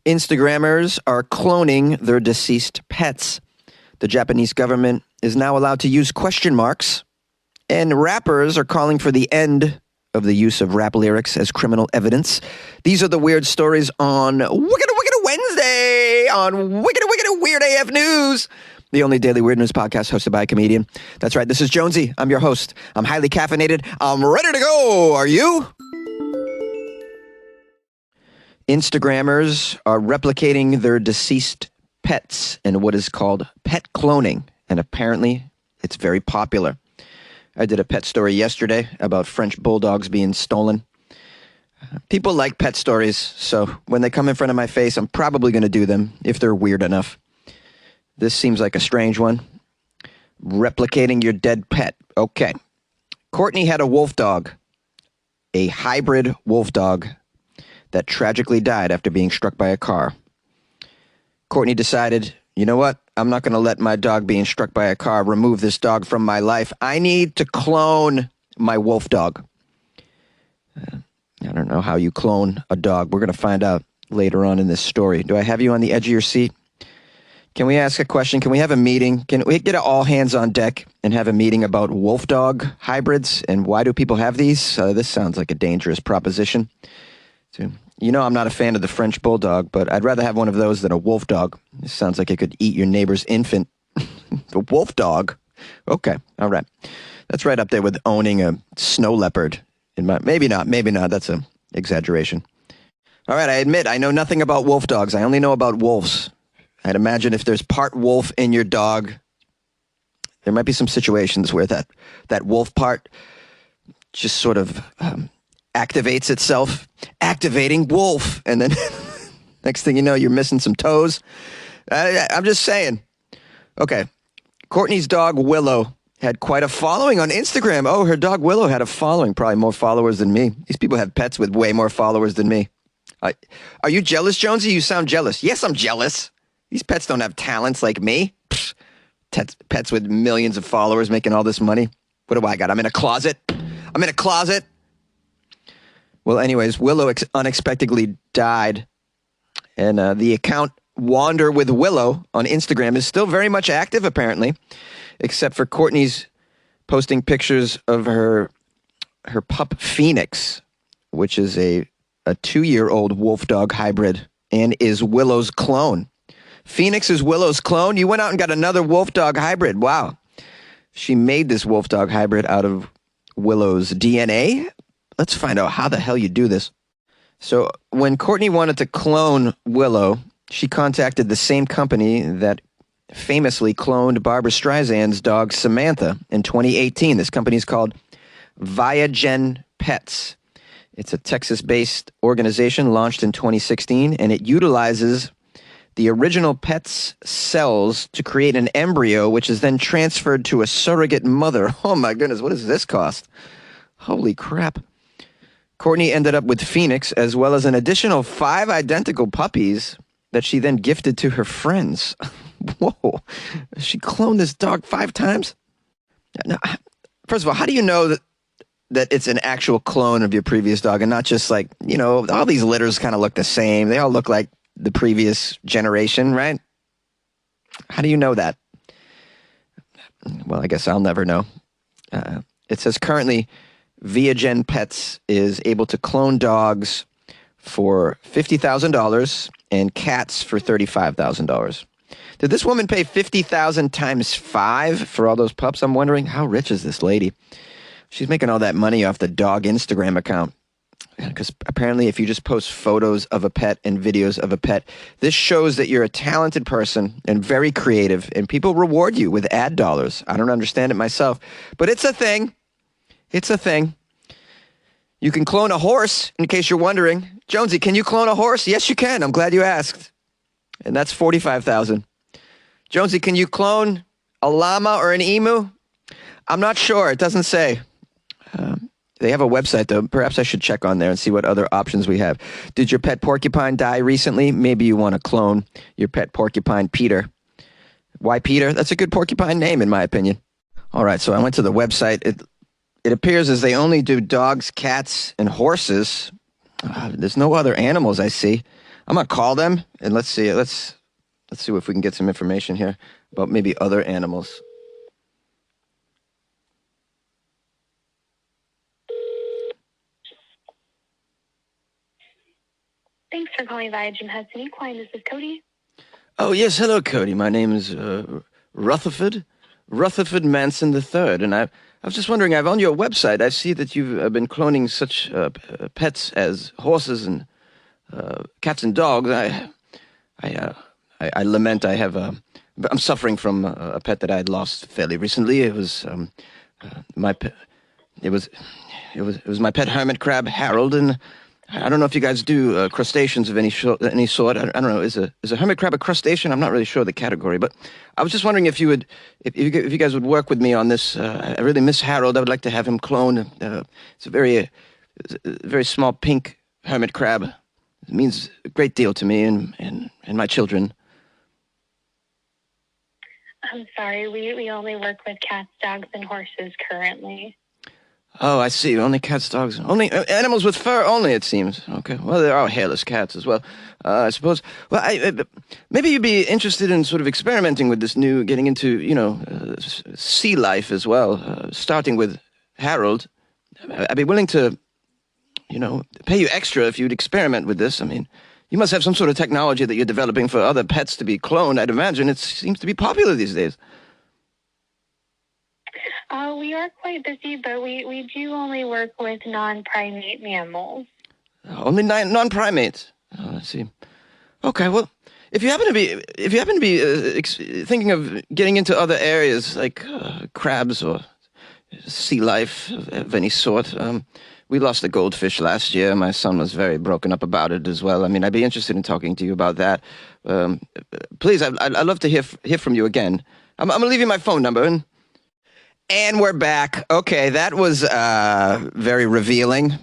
Instagrammers are cloning their deceased pets. The Japanese government is now allowed to use question marks, and rappers are calling for the end of the use of rap lyrics as criminal evidence. These are the weird stories on Wicked Wednesday on Wicked Weird AF News, the only daily weird news podcast hosted by a comedian. That's right, this is Jonesy. I'm your host. I'm highly caffeinated. I'm ready to go. Are you? Instagrammers are replicating their deceased pets in what is called pet cloning, and apparently it's very popular. I did a pet story yesterday about French bulldogs being stolen. People like pet stories, so when they come in front of my face, I'm probably going to do them if they're weird enough. This seems like a strange one. Replicating your dead pet. Okay. Courtney had a wolf dog, a hybrid wolf dog that tragically died after being struck by a car. Courtney decided, you know what? I'm not going to let my dog being struck by a car remove this dog from my life. I need to clone my wolf dog. I don't know how you clone a dog. We're going to find out later on in this story. Do I have you on the edge of your seat? Can we ask a question? Can we have a meeting? Can we get all hands on deck and have a meeting about wolf dog hybrids and why do people have these? This sounds like a dangerous proposition. You know I'm not a fan of the French bulldog, but I'd rather have one of those than a wolf dog. This sounds like it could eat your neighbor's infant. A wolf dog? Okay, all right. That's right up there with owning a snow leopard. Maybe not. That's an exaggeration. All right, I admit I know nothing about wolf dogs. I only know about wolves. I'd imagine if there's part wolf in your dog, there might be some situations where that wolf part just sort of activates itself, activating wolf, and then next thing you know, you're missing some toes. I'm just saying. Okay, Courtney's dog Willow had quite a following on Instagram. Oh, her dog Willow had a following, probably more followers than me. These people have pets with way more followers than me. Are you jealous, Jonesy? You sound jealous. Yes, I'm jealous. These pets don't have talents like me. Pets with millions of followers making all this money. What do I got? I'm in a closet. Well, anyways, Willow unexpectedly died, and the account Wander with Willow on Instagram is still very much active, apparently, except for Courtney's posting pictures of her pup Phoenix, which is a 2-year-old wolf dog hybrid and is Willow's clone. Phoenix is Willow's clone? You went out and got another wolf dog hybrid. Wow. She made this wolf dog hybrid out of Willow's DNA? Let's find out how the hell you do this. So when Courtney wanted to clone Willow, she contacted the same company that famously cloned Barbra Streisand's dog Samantha in 2018. This company is called Viagen Pets. It's a Texas-based organization launched in 2016, and it utilizes the original pet's cells to create an embryo, which is then transferred to a surrogate mother. Oh my goodness, what does this cost? Holy crap. Courtney ended up with Phoenix, as well as an additional 5 identical puppies that she then gifted to her friends. Whoa. She cloned this dog 5 times? Now, first of all, how do you know that it's an actual clone of your previous dog and not just like, all these litters kind of look the same. They all look like the previous generation, right? How do you know that? Well, I guess I'll never know. It says currently Viagen Pets is able to clone dogs for $50,000 and cats for $35,000. Did this woman pay $50,000 times 5 for all those pups? I'm wondering, how rich is this lady? She's making all that money off the dog Instagram account. Because apparently if you just post photos of a pet and videos of a pet, this shows that you're a talented person and very creative, and people reward you with ad dollars. I don't understand it myself, but it's a thing. It's a thing. You can clone a horse, in case you're wondering. Jonesy, can you clone a horse? Yes, you can. I'm glad you asked. And that's $45,000. Jonesy, can you clone a llama or an emu? I'm not sure. It doesn't say. They have a website, though. Perhaps I should check on there and see what other options we have. Did your pet porcupine die recently? Maybe you want to clone your pet porcupine Peter. Why Peter? That's a good porcupine name, in my opinion. All right, so I went to the website. It appears as they only do dogs, cats, and horses. There's no other animals I see. I'm gonna call them and let's see if we can get some information here about maybe other animals. Thanks for calling Viagen Hudson Equine. This is Cody. Oh, yes. Hello, Cody. My name is Rutherford Manson III. And I was just wondering, on your website, I see that you've been cloning such pets as horses and cats and dogs. I lament I'm suffering from a pet that I had lost fairly recently. It was my pet. It was my pet hermit crab, Harold, and I don't know if you guys do crustaceans of any sort. I don't know. Is a hermit crab a crustacean? I'm not really sure of the category, but I was just wondering if you guys would work with me on this. I really miss Harold. I would like to have him cloned. It's a very small pink hermit crab. It means a great deal to me and my children. I'm sorry, we only work with cats, dogs, and horses currently. Oh, I see. Only cats, dogs, only animals with fur only, it seems. Okay. Well, there are hairless cats as well, I suppose. Well, maybe you'd be interested in sort of experimenting with this getting into, sea life as well, starting with Harold. I'd be willing to, pay you extra if you'd experiment with this. I mean, you must have some sort of technology that you're developing for other pets to be cloned. I'd imagine it seems to be popular these days. We are quite busy, but we do only work with non-primate mammals. Only non-primates. Oh, I see. Okay, well, if you happen to be thinking of getting into other areas like crabs or sea life of any sort, we lost a goldfish last year. My son was very broken up about it as well. I mean, I'd be interested in talking to you about that. Please, I'd love to hear from you again. I'm gonna leave you my phone number and we're back. Okay, that was very revealing.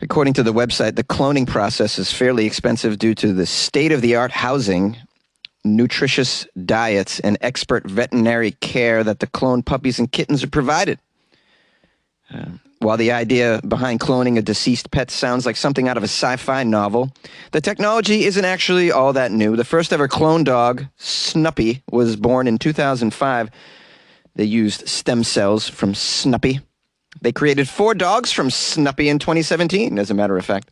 According to the website, the cloning process is fairly expensive due to the state-of-the-art housing, nutritious diets, and expert veterinary care that the cloned puppies and kittens are provided. While the idea behind cloning a deceased pet sounds like something out of a sci-fi novel, the technology isn't actually all that new. The first ever clone dog, Snuppy, was born in 2005. They used stem cells from Snuppy. They created 4 dogs from Snuppy in 2017, as a matter of fact.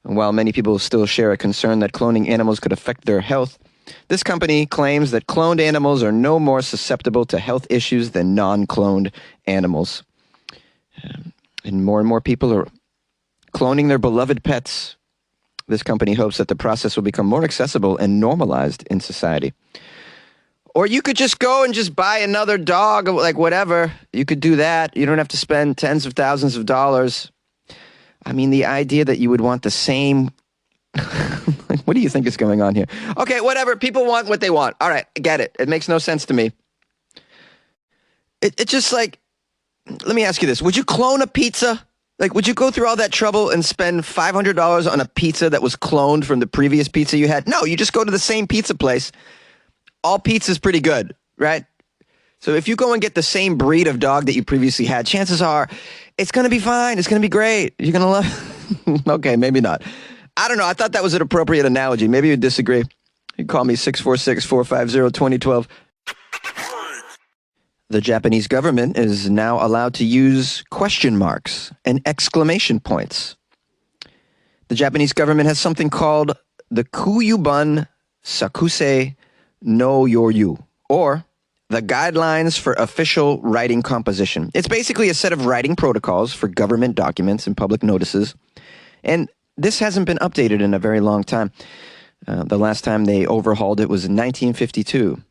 And while many people still share a concern that cloning animals could affect their health, this company claims that cloned animals are no more susceptible to health issues than non-cloned animals. And more people are cloning their beloved pets. This company hopes that the process will become more accessible and normalized in society. Or you could just go and just buy another dog, like whatever. You could do that. You don't have to spend tens of thousands of dollars. I mean, the idea that you would want the same... What do you think is going on here? Okay, whatever. People want what they want. All right, I get it. It makes no sense to me. It just like... Let me ask you this. Would you clone a pizza? Like, would you go through all that trouble and spend $500 on a pizza that was cloned from the previous pizza you had? No, you just go to the same pizza place. All pizza's pretty good, right? So if you go and get the same breed of dog that you previously had, chances are it's going to be fine. It's going to be great. You're going to love... Okay, maybe not. I don't know. I thought that was an appropriate analogy. Maybe you disagree. You can call me 646-450-2012. The Japanese government is now allowed to use question marks and exclamation points. The Japanese government has something called the Kuyuban Sakusei no Yoryu, or the Guidelines for Official Writing Composition. It's basically a set of writing protocols for government documents and public notices, and this hasn't been updated in a very long time. The last time they overhauled it was in 1952,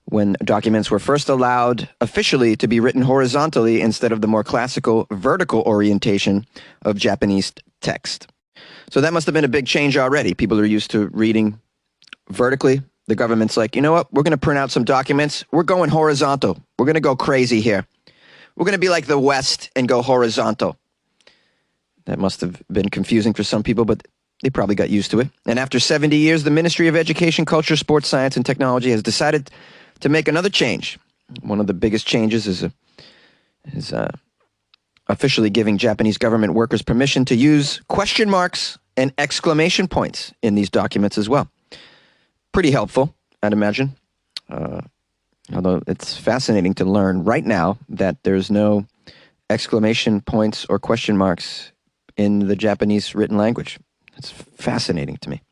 when documents were first allowed officially to be written horizontally instead of the more classical vertical orientation of Japanese text. So that must have been a big change already. People are used to reading vertically. The government's like, you know what? We're going to print out some documents. We're going horizontal. We're going to go crazy here. We're going to be like the West and go horizontal. That must have been confusing for some people, but they probably got used to it. And after 70 years, the Ministry of Education, Culture, Sports, Science, and Technology has decided to make another change. One of the biggest changes is officially giving Japanese government workers permission to use question marks and exclamation points in these documents as well. Pretty helpful, I'd imagine. Although it's fascinating to learn right now that there's no exclamation points or question marks in the Japanese written language. It's fascinating to me.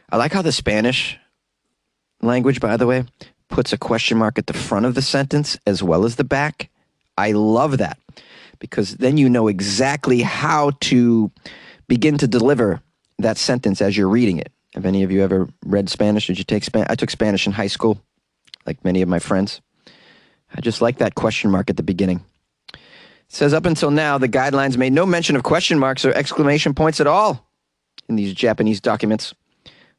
I like how the Spanish language, by the way, puts a question mark at the front of the sentence as well as the back. I love that because then you know exactly how to begin to deliver that sentence as you're reading it. Have any of you ever read Spanish? Did you take Spanish? I took Spanish in high school, like many of my friends. I just like that question mark at the beginning. It says, up until now, the guidelines made no mention of question marks or exclamation points at all in these Japanese documents,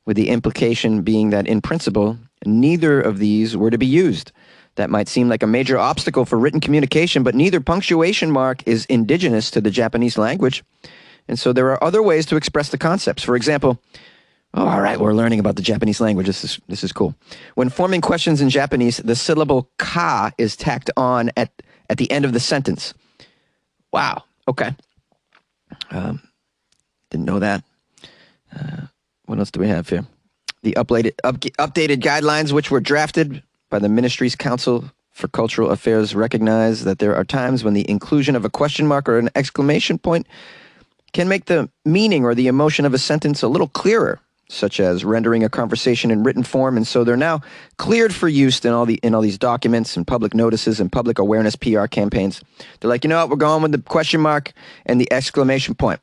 with the implication being that, in principle, neither of these were to be used. That might seem like a major obstacle for written communication, but neither punctuation mark is indigenous to the Japanese language. And so there are other ways to express the concepts. For example, all right, we're learning about the Japanese language. This is cool. When forming questions in Japanese, the syllable ka is tacked on at the end of the sentence. Wow. Okay. Didn't know that. What else do we have here? The updated guidelines, which were drafted by the Ministry's Council for Cultural Affairs, recognize that there are times when the inclusion of a question mark or an exclamation point can make the meaning or the emotion of a sentence a little clearer, such as rendering a conversation in written form. And so they're now cleared for use in all these documents and public notices and public awareness PR campaigns. They're like, you know what? We're going with the question mark and the exclamation point.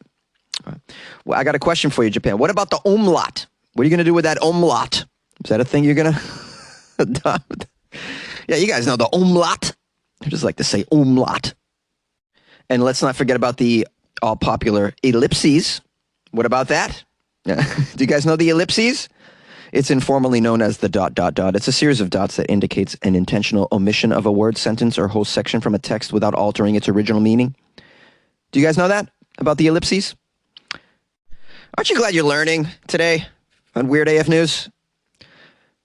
Well, I got a question for you, Japan. What about the umlaut? What are you going to do with that umlaut? Is that a thing you're going to adopt? Yeah, you guys know the umlaut. I just like to say umlaut. And let's not forget about the all-popular ellipses. What about that? Do you guys know the ellipses? It's informally known as the ... It's a series of dots that indicates an intentional omission of a word, sentence, or whole section from a text without altering its original meaning. Do you guys know that about the ellipses? Aren't you glad you're learning today on Weird AF News?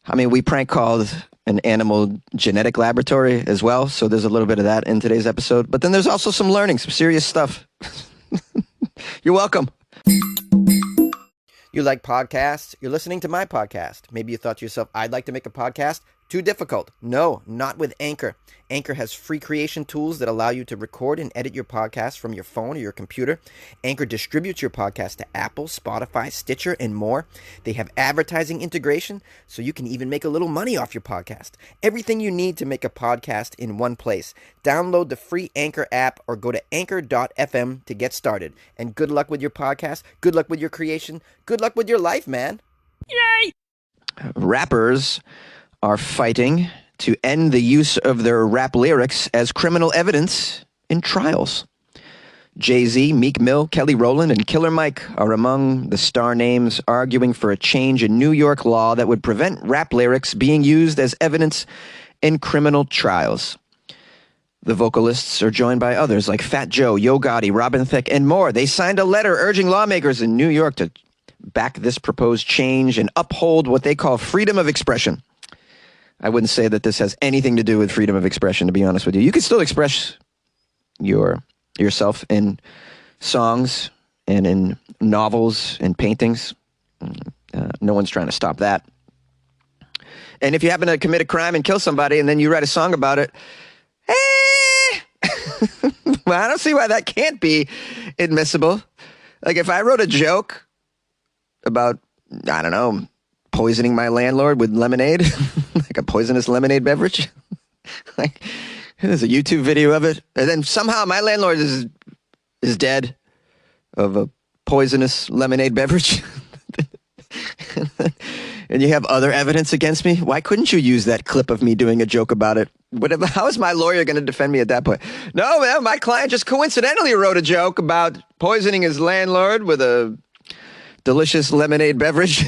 I mean, we prank called an animal genetic laboratory as well, so there's a little bit of that in today's episode. But then there's also some learning, some serious stuff. You're welcome. You like podcasts? You're listening to my podcast. Maybe you thought to yourself, I'd like to make a podcast. Too difficult. No, not with Anchor. Anchor has free creation tools that allow you to record and edit your podcast from your phone or your computer. Anchor distributes your podcast to Apple, Spotify, Stitcher, and more. They have advertising integration, so you can even make a little money off your podcast. Everything you need to make a podcast in one place. Download the free Anchor app or go to anchor.fm to get started. And good luck with your podcast. Good luck with your creation. Good luck with your life, man. Yay! Rappers are fighting to end the use of their rap lyrics as criminal evidence in trials. Jay-Z, Meek Mill, Kelly Rowland, and Killer Mike are among the star names arguing for a change in New York law that would prevent rap lyrics being used as evidence in criminal trials. The vocalists are joined by others like Fat Joe, Yo Gotti, Robin Thicke, and more. They signed a letter urging lawmakers in New York to back this proposed change and uphold what they call freedom of expression. I wouldn't say that this has anything to do with freedom of expression, to be honest with you. You can still express yourself in songs and in novels and paintings. No one's trying to stop that. And if you happen to commit a crime and kill somebody and then you write a song about it, well, I don't see why that can't be admissible. Like if I wrote a joke about, I don't know, poisoning my landlord with lemonade, like a poisonous lemonade beverage. Like, there's a YouTube video of it. And then somehow my landlord is dead of a poisonous lemonade beverage. And you have other evidence against me. Why couldn't you use that clip of me doing a joke about it? How is my lawyer going to defend me at that point? No, man, my client just coincidentally wrote a joke about poisoning his landlord with a delicious lemonade beverage.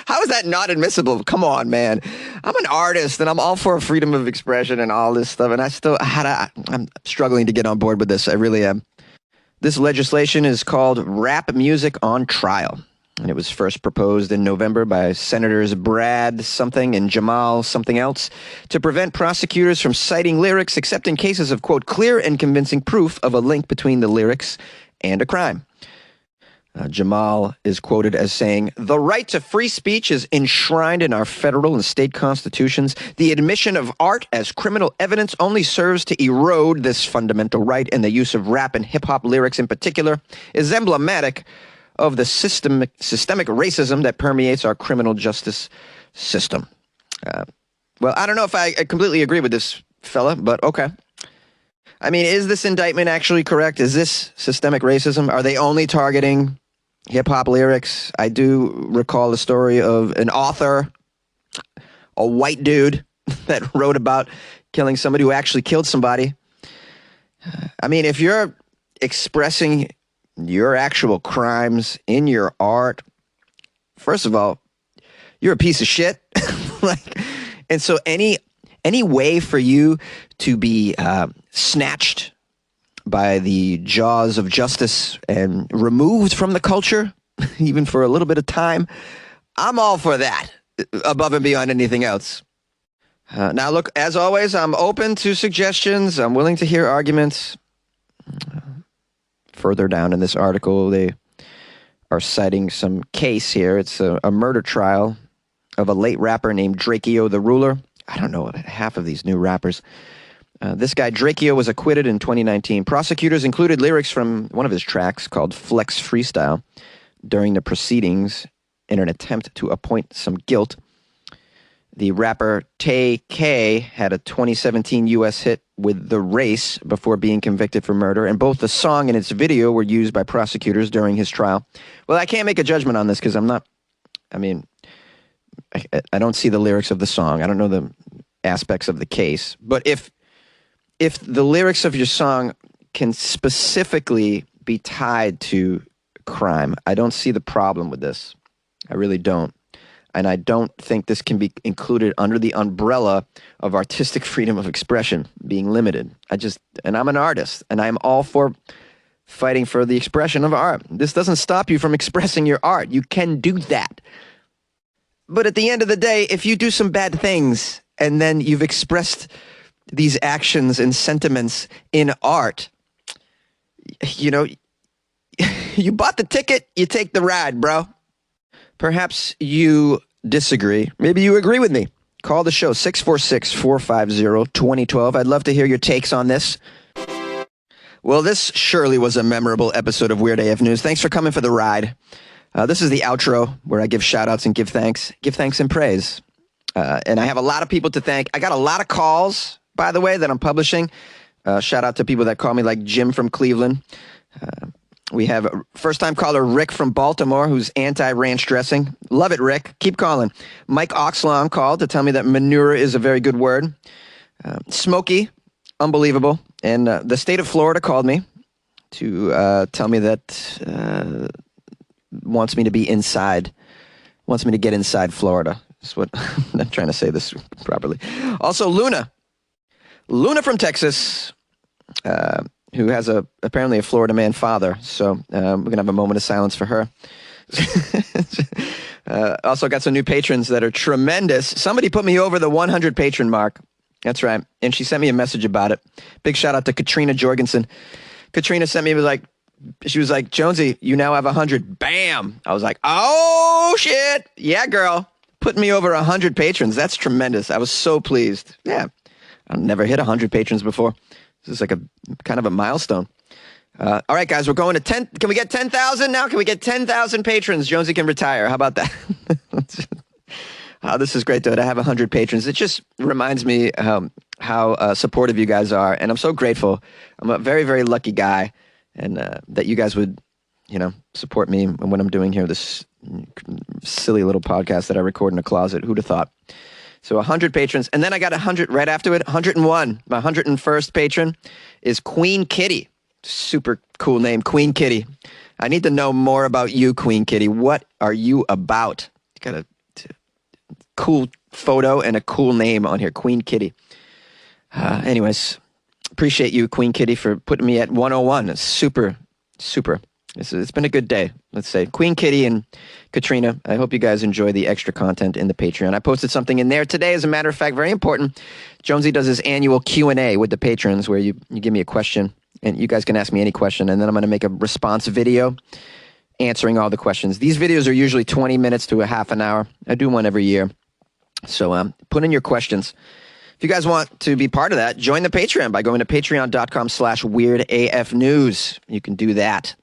How is that not admissible? Come on, man. I'm an artist and I'm all for freedom of expression and all this stuff. And I'm struggling to get on board with this. I really am. This legislation is called Rap Music on Trial. And it was first proposed in November by Senators Brad something and Jamal something else to prevent prosecutors from citing lyrics except in cases of, quote, clear and convincing proof of a link between the lyrics and a crime. Jamal is quoted as saying, "The right to free speech is enshrined in our federal and state constitutions. The admission of art as criminal evidence only serves to erode this fundamental right, and the use of rap and hip-hop lyrics in particular is emblematic of the systemic racism that permeates our criminal justice system." Well, I don't know if I completely agree with this fella, but okay. I mean, is this indictment actually correct? Is this systemic racism? Are they only targeting hip-hop lyrics? I do recall the story of an author, a white dude, that wrote about killing somebody who actually killed somebody. I mean, if you're expressing your actual crimes in your art, first of all, you're a piece of shit. And so any way for you to be snatched by the jaws of justice and removed from the culture, even for a little bit of time, I'm all for that, above and beyond anything else. Now, look, as always, I'm open to suggestions. I'm willing to hear arguments. Further down in this article, they are citing some case here. It's a murder trial of a late rapper named Drakeo the Ruler. I don't know half of these new rappers. This guy, Drakeo, was acquitted in 2019. Prosecutors included lyrics from one of his tracks called Flex Freestyle during the proceedings in an attempt to appoint some guilt. The rapper Tay K had a 2017 U.S. hit with The Race before being convicted for murder, and both the song and its video were used by prosecutors during his trial. Well, I can't make a judgment on this because I don't see the lyrics of the song. I don't know the aspects of the case. But if the lyrics of your song can specifically be tied to crime, I don't see the problem with this. I really don't. And I don't think this can be included under the umbrella of artistic freedom of expression being limited. And I'm an artist, and I'm all for fighting for the expression of art. This doesn't stop you from expressing your art. You can do that. But at the end of the day, if you do some bad things and then you've expressed these actions and sentiments in art, you know, you bought the ticket, you take the ride, bro. Perhaps you disagree. Maybe you agree with me. Call the show, 646-450-2012. I'd love to hear your takes on this. Well, this surely was a memorable episode of Weird AF News. Thanks for coming for the ride. This is the outro where I give shout-outs and give thanks and praise. And I have a lot of people to thank. I got a lot of calls, by the way, that I'm publishing. Shout out to people that call me, like Jim from Cleveland. We have a first-time caller, Rick from Baltimore, who's anti-ranch dressing. Love it, Rick. Keep calling. Mike Oxlong called to tell me that manure is a very good word. Smokey, unbelievable. And the state of Florida called me to tell me that wants me to be inside, wants me to get inside Florida. That's what I'm trying to say this properly. Also, Luna from Texas, who has apparently a Florida man father. So we're going to have a moment of silence for her. Also got some new patrons that are tremendous. Somebody put me over the 100 patron mark. That's right. And she sent me a message about it. Big shout out to Katrina Jorgensen. Katrina sent me, she was like, Jonesy, you now have 100. Bam. I was like, oh, shit. Yeah, girl. Putting me over 100 patrons. That's tremendous. I was so pleased. Yeah. I've never hit 100 patrons before. This is like a kind of a milestone. All right, guys, we're going to 10. Can we get 10,000 now? Can we get 10,000 patrons? Jonesy can retire. How about that? Oh, this is great, dude. I have 100 patrons. It just reminds me how supportive you guys are, and I'm so grateful. I'm a very, very lucky guy, and that you guys would, support me and what I'm doing here, this silly little podcast that I record in a closet. Who'd have thought? So 100 patrons, and then I got 100 right after it, 101. My 101st patron is Queen Kitty. Super cool name, Queen Kitty. I need to know more about you, Queen Kitty. What are you about? You got a cool photo and a cool name on here, Queen Kitty. Anyways, appreciate you, Queen Kitty, for putting me at 101. It's super. It's been a good day, let's say. Queen Kitty and Katrina, I hope you guys enjoy the extra content in the Patreon. I posted something in there today, as a matter of fact, very important. Jonesy does his annual Q&A with the patrons where you give me a question, and you guys can ask me any question, and then I'm going to make a response video answering all the questions. These videos are usually 20 minutes to a half an hour. I do one every year. So put in your questions. If you guys want to be part of that, join the Patreon by going to patreon.com/weirdafnews. You can do that.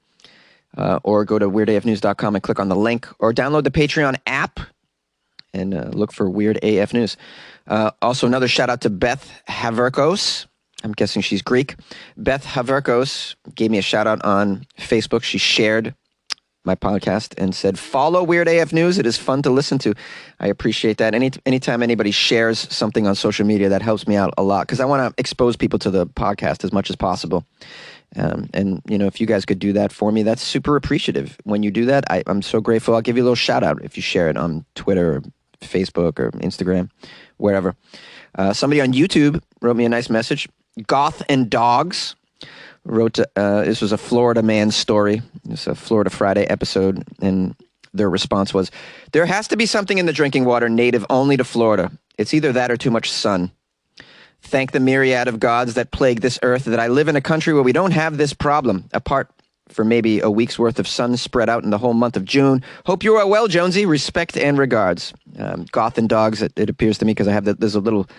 Or go to weirdafnews.com and click on the link. Or download the Patreon app and look for Weird AF News. Also, another shout out to Beth Haverkos. I'm guessing she's Greek. Beth Haverkos gave me a shout out on Facebook. She shared my podcast and said, follow Weird AF News. It is fun to listen to. I appreciate that. Anytime anybody shares something on social media, that helps me out a lot because I want to expose people to the podcast as much as possible. And, you know, if you guys could do that for me, that's super appreciative. When you do that, I'm so grateful. I'll give you a little shout out if you share it on Twitter or Facebook or Instagram, wherever. Somebody on YouTube wrote me a nice message. Goth and Dogs wrote, this was a Florida man's story. It's a Florida Friday episode, and their response was, there has to be something in the drinking water native only to Florida. It's either that or too much sun. Thank the myriad of gods that plague this earth that I live in a country where we don't have this problem, apart for maybe a week's worth of sun spread out in the whole month of June. Hope you are well, Jonesy. Respect and regards. Goth and Dogs, it appears to me, because I have there's a little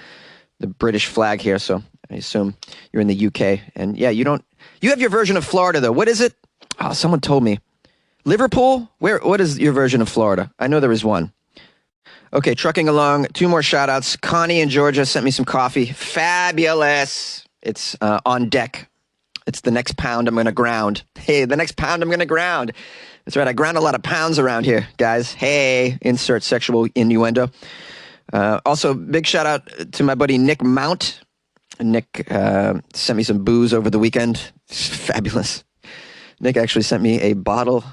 the British flag here, so I assume you're in the UK. And yeah, you have your version of Florida, though. What is it? Oh, someone told me. Liverpool? What is your version of Florida? I know there is one. Okay, trucking along. 2 more shout-outs. Connie in Georgia sent me some coffee. Fabulous. It's on deck. It's the next pound I'm going to ground. Hey, the next pound I'm going to ground. That's right. I ground a lot of pounds around here, guys. Hey, insert sexual innuendo. Also, big shout-out to my buddy Nick Mount. Nick sent me some booze over the weekend. It's fabulous. Nick actually sent me a bottle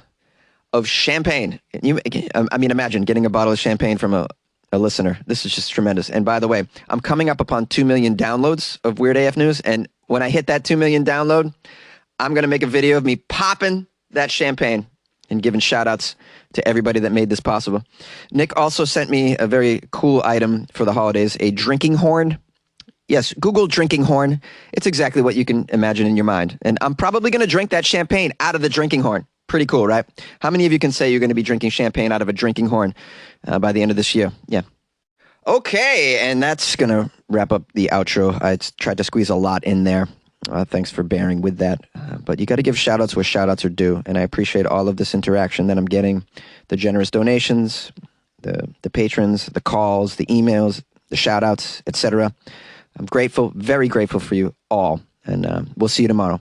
of champagne. Imagine getting a bottle of champagne from a listener. This is just tremendous. And by the way, I'm coming up upon 2 million downloads of Weird AF News. And when I hit that 2 million download, I'm going to make a video of me popping that champagne and giving shout outs to everybody that made this possible. Nick also sent me a very cool item for the holidays, a drinking horn. Yes, Google drinking horn. It's exactly what you can imagine in your mind. And I'm probably going to drink that champagne out of the drinking horn. Pretty cool, right? How many of you can say you're going to be drinking champagne out of a drinking horn by the end of this year? Yeah. Okay, and that's going to wrap up the outro. I tried to squeeze a lot in there. Thanks for bearing with that. But you got to give shout-outs where shout-outs are due, and I appreciate all of this interaction that I'm getting, the generous donations, the patrons, the calls, the emails, the shout-outs, etc. I'm grateful, very grateful for you all, and we'll see you tomorrow.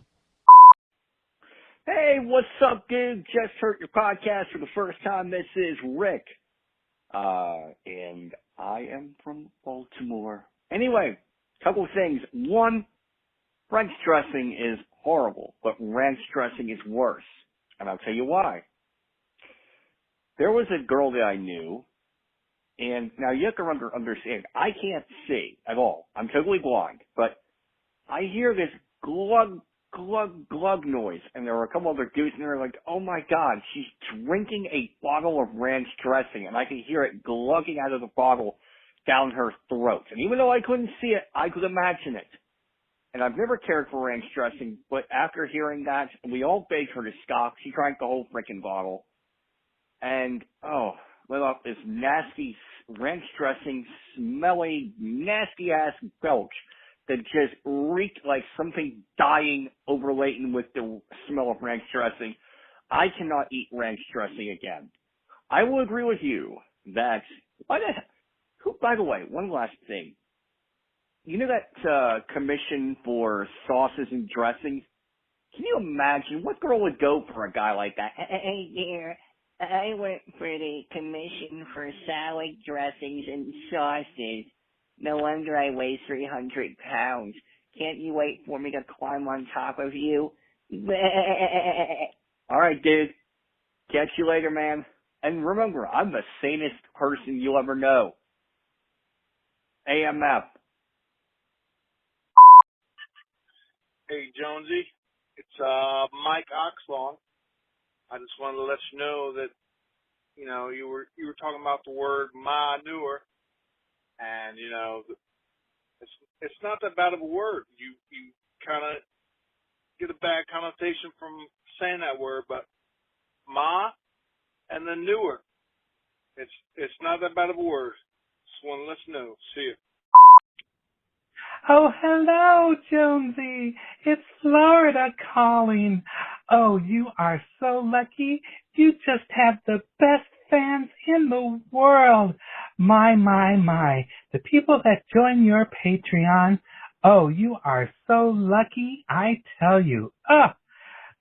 Hey, what's up, dude? Just heard your podcast for the first time. This is Rick. And I am from Baltimore. Anyway, couple of things. One, ranch dressing is horrible, but ranch dressing is worse. And I'll tell you why. There was a girl that I knew, and now you have to understand, I can't see at all. I'm totally blind, but I hear this glug, glug, glug noise, and there were a couple other dudes in there like, oh my god, she's drinking a bottle of ranch dressing, and I can hear it glugging out of the bottle down her throat. And even though I couldn't see it, I could imagine it. And I've never cared for ranch dressing, but after hearing that, we all begged her to stop. She drank the whole freaking bottle. And, let off this nasty ranch dressing, smelly, nasty-ass belch that just reeked like something dying overladen with the smell of ranch dressing. I cannot eat ranch dressing again. I will agree with you that, by the way, one last thing. You know that commission for sauces and dressings? Can you imagine what girl would go for a guy like that? Hey, dear, I went for the commission for salad dressings and sauces. No wonder I weigh 300 pounds. Can't you wait for me to climb on top of you? All right, dude. Catch you later, man. And remember, I'm the sanest person you'll ever know. AMF. Hey, Jonesy. It's Mike Oxlong. I just wanted to let you know that, you were talking about the word manure, and it's not that bad of a word. You kind of get a bad connotation from saying that word, but ma and then newer. It's not that bad of a word. Just want to let you know. See you. Oh, hello, Jonesy. It's Florida calling. Oh, you are so lucky. You just have the best fans in the world. My. The people that join your Patreon. Oh, you are so lucky, I tell you.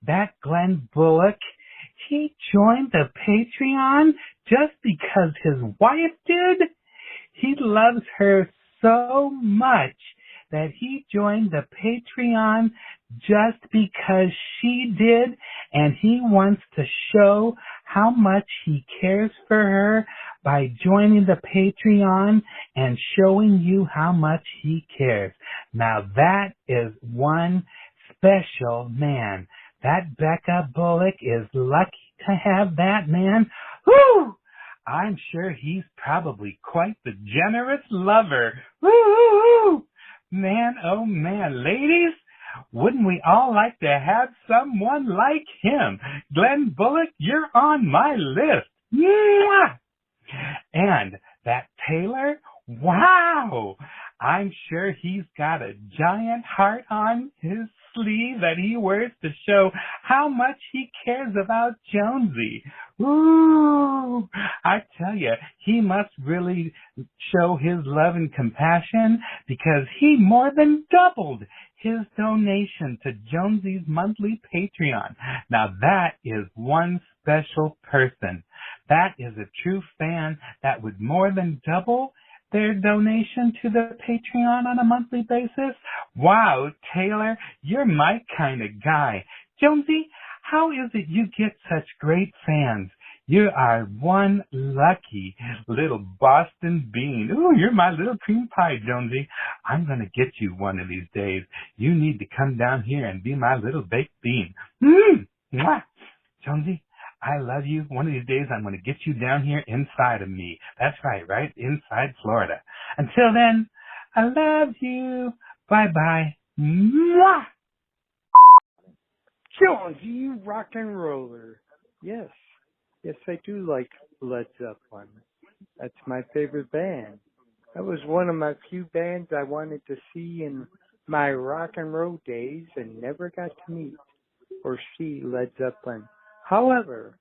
That Glenn Bullock, he joined the Patreon just because his wife did. He loves her so much that he joined the Patreon just because she did, and he wants to show how much he cares for her by joining the Patreon and showing you how much he cares. Now that is one special man. That Becca Bullock is lucky to have that man. Woo! I'm sure he's probably quite the generous lover. Woo! Man, oh man, ladies, wouldn't we all like to have someone like him? Glenn Bullock, you're on my list. Mwah! And that Taylor, wow! I'm sure he's got a giant heart on his sleeve that he wears to show how much he cares about Jonesy. Ooh, I tell you, he must really show his love and compassion because he more than doubled his donation to Jonesy's monthly Patreon. Now that is one special person. That is a true fan that would more than double their donation to the Patreon on a monthly basis. Wow, Taylor, you're my kind of guy. Jonesy, how is it you get such great fans? You are one lucky little Boston bean. Ooh, you're my little cream pie, Jonesy. I'm going to get you one of these days. You need to come down here and be my little baked bean. Mwah! Jonesy, I love you. One of these days I'm going to get you down here inside of me. That's right inside Florida. Until then, I love you. Bye-bye. Mwah! Jonesy, you rock and roller. Yes, I do like Led Zeppelin. That's my favorite band. That was one of my few bands I wanted to see in my rock and roll days and never got to meet or see Led Zeppelin. However,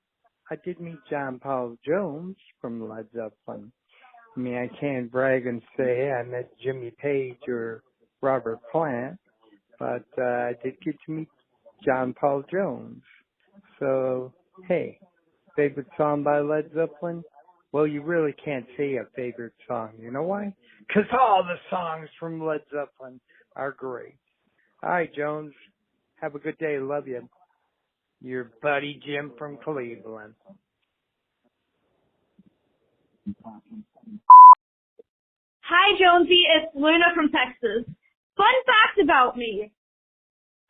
I did meet John Paul Jones from Led Zeppelin. I mean, I can't brag and say I met Jimmy Page or Robert Plant, but I did get to meet John Paul Jones. So, hey, favorite song by Led Zeppelin? Well, you really can't say a favorite song. You know why? Because all the songs from Led Zeppelin are great. All right, Jones. Have a good day. Love you. Your buddy Jim from Cleveland. Hi, Jonesy. It's Luna from Texas. Fun fact about me.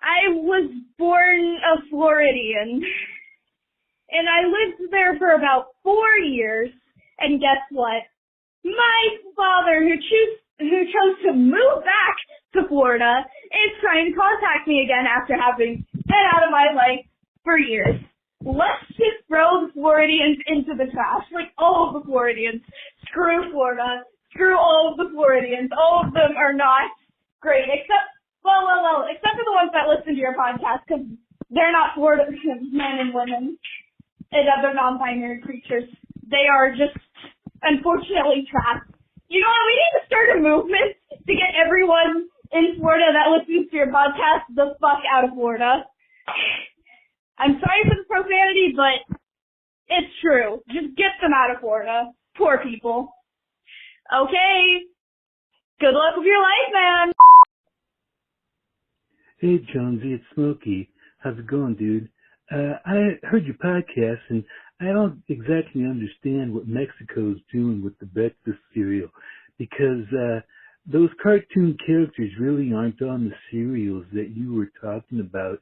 I was born a Floridian, and I lived there for about 4 years, and guess what? My father, who chose to move back to Florida, is trying to contact me again after having been out of my life for years. Let's just throw the Floridians into the trash, like all of the Floridians. Screw Florida. Screw all of the Floridians. All of them are not great, except for the ones that listen to your podcast, because they're not Florida men and women and other non-binary creatures. They are just, unfortunately, trapped. You know what? We need to start a movement to get everyone in Florida that listens to your podcast the fuck out of Florida. I'm sorry for the profanity, but it's true. Just get them out of Florida. Poor people. Okay. Good luck with your life, man. Hey, Jonesy, it's Smokey. How's it going, dude? I heard your podcast, and I don't exactly understand what Mexico's doing with the breakfast cereal, because those cartoon characters really aren't on the cereals that you were talking about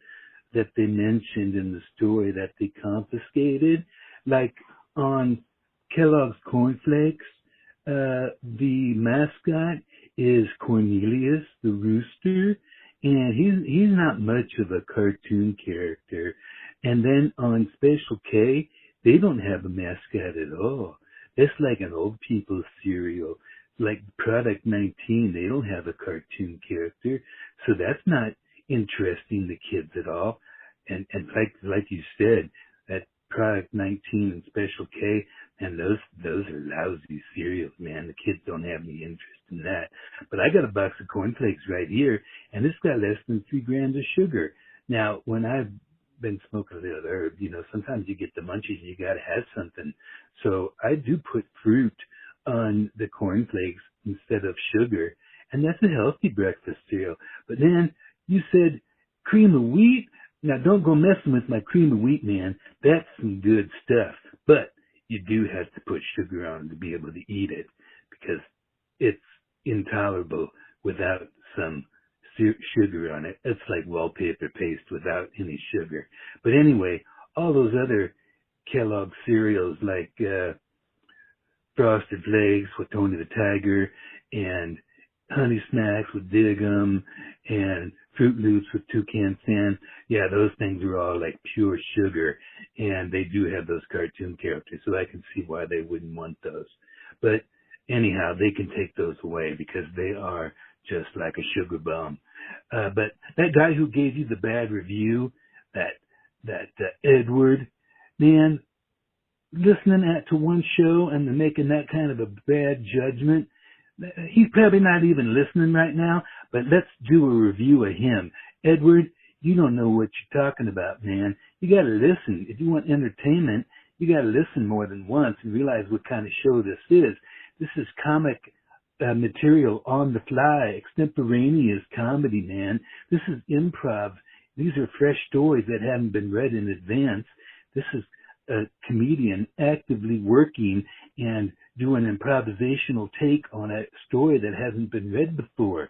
that they mentioned in the story that they confiscated. Like on Kellogg's Corn Flakes, the mascot is Cornelius the rooster, and he's not much of a cartoon character. And then on Special K, they don't have a mascot at all. It's like an old people's cereal. Like Product 19, they don't have a cartoon character. So that's not interesting to kids at all. And like you said, that Product 19 and Special K, and those are lousy cereals, man. The kids don't have any interest in that. But I got a box of cornflakes right here, and it's got less than 3 grams of sugar. Now, when I've been smoking a little herb, sometimes you get the munchies and you gotta have something. So I do put fruit on the cornflakes instead of sugar, and that's a healthy breakfast cereal. But then you said cream of wheat. Now don't go messing with my cream of wheat, man. That's some good stuff. But you do have to put sugar on to be able to eat it, because it's intolerable without some sugar on it. It's like wallpaper paste without any sugar. But anyway, all those other Kellogg cereals like Frosted Flakes with Tony the Tiger, and Honey Smacks with Dig-'em, and Fruit Loops with Toucan Sam. Yeah, those things are all like pure sugar, and they do have those cartoon characters, so I can see why they wouldn't want those. But anyhow, they can take those away because they are just like a sugar bomb. But that guy who gave you the bad review, that Edward, man, listening to one show and then making that kind of a bad judgment, he's probably not even listening right now, but let's do a review of him. Edward, you don't know what you're talking about, man. You gotta listen. If you want entertainment, you gotta listen more than once and realize what kind of show this is. This is comic material on the fly, extemporaneous comedy, man. This is improv. These are fresh stories that haven't been read in advance. This is a comedian actively working and doing an improvisational take on a story that hasn't been read before.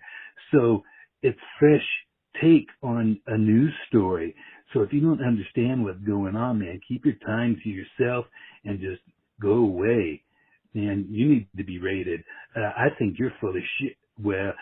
So it's fresh take on a news story. So if you don't understand what's going on, man, keep your time to yourself and just go away. Man, you need to be rated. I think you're full of shit. Well,